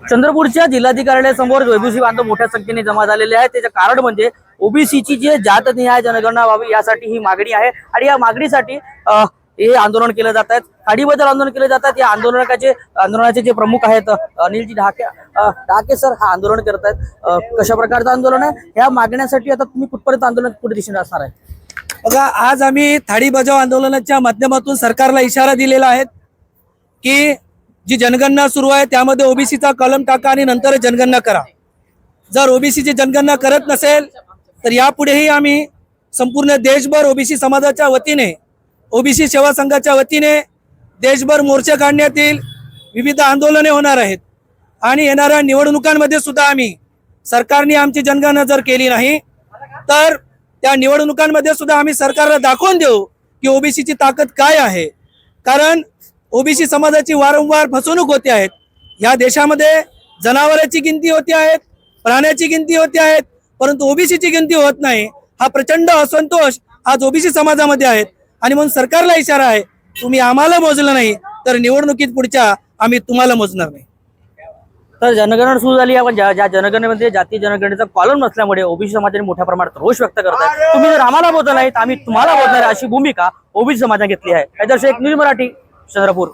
चंद्रपूरच्या जिल्हाधिकाऱ्यासमोर ओबीसी बांधव मोठ्या संख्येने जमा झालेले आहेत। त्याचे कारण म्हणजे ओबीसीची जी जातनिहाय जनगणना व्हावी यासाठी ही मागणी आहे आणि या मागणीसाठी हे आंदोलन केले जात आहेत। खाडीबद्दल आंदोलन केले जातात। या आंदोलनाचे जे प्रमुख आहेत अनिलजी ढाके सर हा आंदोलन करत आहेत। कशा प्रकारचं आंदोलन आहे या मागण्यासाठी आता तुम्ही कुठपर्यंत आंदोलन कुठे दिशेने असणार आहे? बघा, आज आम्ही थाळी बजाव आंदोलनाच्या माध्यमातून सरकारला इशारा दिलेला आहे की जी जनगणना सुरू आहे त्यामध्ये ओबीसीचा कलम टाका आणि नंतर जनगणना करा। जर ओबीसीची जनगणना करत नसेल तर यापुढेही आम्ही संपूर्ण देशभर ओबीसी समाजाच्या वतीने, ओबीसी सेवा संघाच्या वतीने देशभर मोर्चे काढण्यात येईल, विविध आंदोलने होणार आहेत आणि येणाऱ्या निवडणुकांमध्ये सुद्धा आम्ही सरकारने आमची जनगणना जर केली नाही तर त्या निवडणुकांमध्ये सुद्धा आम्ही सरकारला दाखवून देऊ की ओबीसीची ताकद काय आहे। कारण ओबीसी समाजाची वारंवार फसवणूक होते आहेत। या देशामध्ये जनावरांची गिनती होते आहेत, प्राण्याची गिनती होते आहेत, परंतु ओबीसीची गिनती होत नाही। हा प्रचंड असंतोष आज ओबीसी समाजामध्ये आहे आणि म्हणून सरकारला इशारा आहे, तुम्ही आम्हाला मोजलं नाही तर निवडणुकीत पुढच्या आम्ही तुम्हाला मोजणार नाही। तर जनगणना सुरू झाली आहे, ज्या जनगणनेमध्ये जाती जनगणनेचा कॉलम नसल्यामुळे ओबीसी समाजाने मोठ्या प्रमाणात रोष व्यक्त करताय। तुम्ही जर आम्हाला मोजलं नाही तर आम्ही तुम्हाला मोजणार अशी भूमिका ओबीसी समाजाने घेतली आहे। हैदर शेख, न्यूज मराठी, चंद्रपूर।